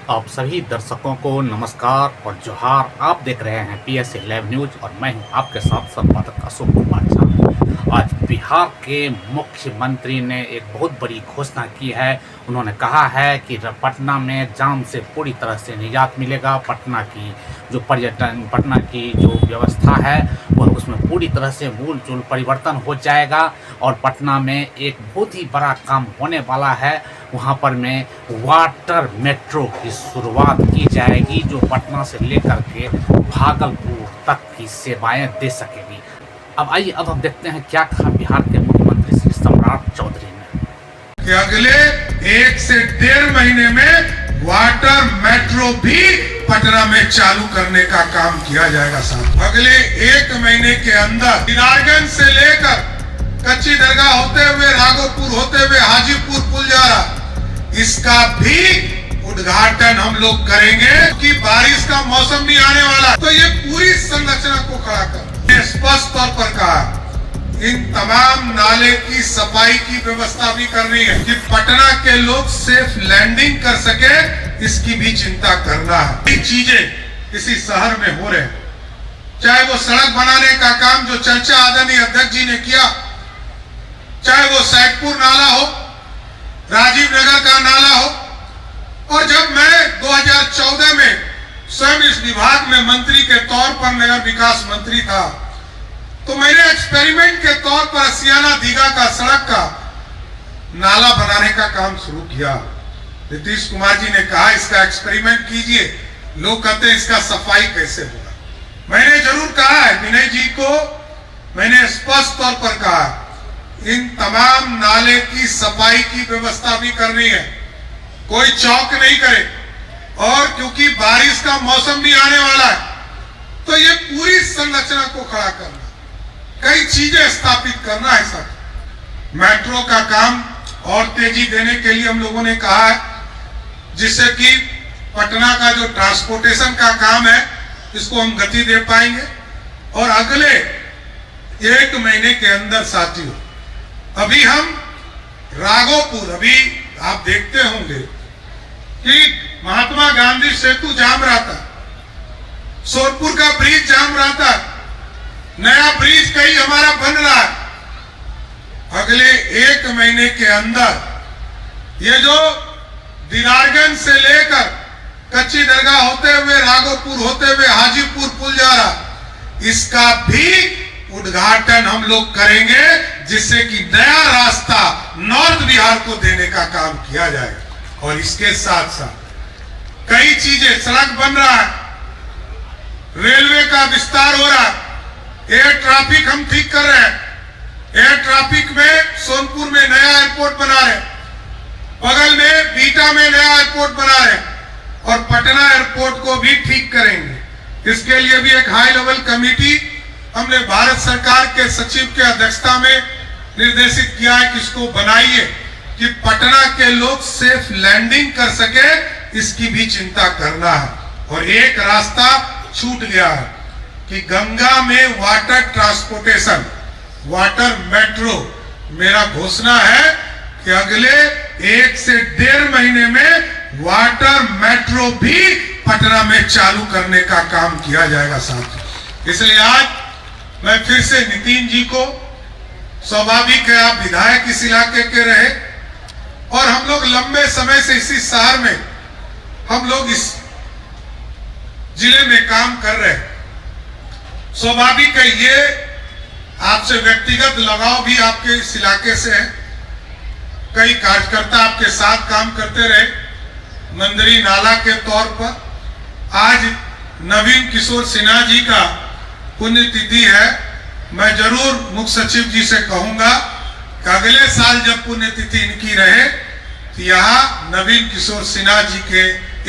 आप सभी दर्शकों को नमस्कार और जोहार। आप देख रहे हैं PSA लाइव न्यूज और मैं हूं आपके साथ संपादक अशोक कुमार झा। आज बिहार के मुख्यमंत्री ने एक बहुत बड़ी घोषणा की है। उन्होंने कहा है कि पटना में जाम से पूरी तरह से निजात मिलेगा। पटना की जो पर्यटन, पटना की जो व्यवस्था है वह उसमें पूरी तरह से मूल चूल परिवर्तन हो जाएगा और पटना में एक बहुत ही बड़ा काम होने वाला है। वहाँ पर में वाटर मेट्रो की शुरुआत की जाएगी जो पटना से लेकर के भागलपुर तक की सेवाएं दे सकेगी। अब आइए अब हम देखते हैं क्या कहा बिहार के मुख्यमंत्री श्री सम्राट चौधरी ने कि अगले 1 से 1.5 महीने में वाटर मेट्रो भी पटना में चालू करने का काम किया जाएगा साहब। अगले 1 महीने के अंदर दीनारगंज से लेकर कच्ची दरगाह होते हुए राघोपुर होते हुए हाजीपुर पुल जा रहा, इसका भी उद्घाटन हम लोग करेंगे कि बारिश का मौसम भी आने वाला। तो ये पूरी संरचना को खड़ा कर स्पष्ट तौर पर कहा इन तमाम नाले की सफाई की व्यवस्था भी करनी है कि पटना के लोग सेफ लैंडिंग कर सके, इसकी भी चिंता करना है। ये चीजें इसी शहर में हो रहे हैं, चाहे वो सड़क बनाने का काम जो चर्चा आदरणीय अध्यक्ष जी ने किया, चाहे वो सैदपुर नाला हो, राजीव नगर का नाला हो। और जब मैं 2014 में स्वयं इस विभाग में मंत्री के तौर पर नगर विकास मंत्री था तो मैंने एक्सपेरिमेंट के तौर पर असियाना दीघा का सड़क का नाला बनाने का काम शुरू किया। नीतीश कुमार जी ने कहा इसका एक्सपेरिमेंट कीजिए, लोग कहते हैं इसका सफाई कैसे होगा। मैंने जरूर कहा है, विनय जी को मैंने स्पष्ट तौर पर कहा इन तमाम नाले की सफाई की व्यवस्था भी करनी है, कोई चौक नहीं करे। और क्योंकि बारिश का मौसम भी आने वाला है तो ये पूरी संरचना को खड़ा करना, कई चीजें स्थापित करना है सर। मेट्रो का काम और तेजी देने के लिए हम लोगों ने कहा है जिससे कि पटना का जो ट्रांसपोर्टेशन का काम है इसको हम गति दे पाएंगे। और अगले 1 महीने के अंदर साथियों अभी हम राघोपुर, अभी आप देखते होंगे कि महात्मा गांधी सेतु जाम रहा था, सोनपुर का ब्रिज जाम रहा था, नया ब्रिज कहीं हमारा बन रहा है। अगले 1 महीने के अंदर ये जो दीनारगंज से लेकर कच्ची दरगाह होते हुए राघोपुर होते हुए हाजीपुर पुल जा रहा, इसका भी उद्घाटन हम लोग करेंगे जिससे कि नया रास्ता नॉर्थ बिहार को देने का काम किया जाएगा। और इसके साथ साथ कई चीजें, सड़क बन रहा है, रेलवे का विस्तार हो रहा है, एयर ट्रैफिक हम ठीक कर रहे हैं। एयर ट्रैफिक में सोनपुर में नया एयरपोर्ट बना रहे, बगल में बीटा में नया एयरपोर्ट बना रहे और पटना एयरपोर्ट को भी ठीक करेंगे। इसके लिए भी एक हाई लेवल कमेटी हमने भारत सरकार के सचिव के अध्यक्षता में निर्देशित किया है कि इसको बनाइए कि पटना के लोग सेफ लैंडिंग कर सके, इसकी भी चिंता करना है। और एक रास्ता छूट गया है कि गंगा में वाटर ट्रांसपोर्टेशन, वाटर मेट्रो, मेरा घोषणा है कि अगले 1 से 1.5 महीने में वाटर मेट्रो भी पटना में चालू करने का काम किया जाएगा साथ। इसलिए आज मैं फिर से नितिन जी को, स्वाभाविक है आप विधायक इस इलाके के रहे और हम लोग लंबे समय से इसी शहर में, हम लोग इस जिले में काम कर रहे हैं, स्वाभाविक है ये आपसे व्यक्तिगत लगाव भी आपके इस इलाके से है। कई कार्यकर्ता आपके साथ काम करते रहे मंदिरी नाला के तौर पर। आज नवीन किशोर सिन्हा जी का पुण्यतिथि है। मैं जरूर मुख्य सचिव जी से कहूंगा कि अगले साल जब पुण्यतिथि इनकी रहे तो यहाँ नवीन किशोर सिन्हा जी के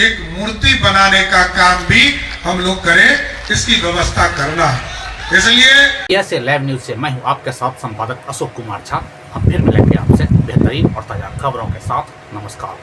एक मूर्ति बनाने का काम भी हम लोग करें, इसकी व्यवस्था करना है। इसलिए PSA लाइव न्यूज से मैं हूं आपके साथ संपादक अशोक कुमार झा। हम फिर मिलेंगे आपसे बेहतरीन और ताजा खबरों के साथ। नमस्कार।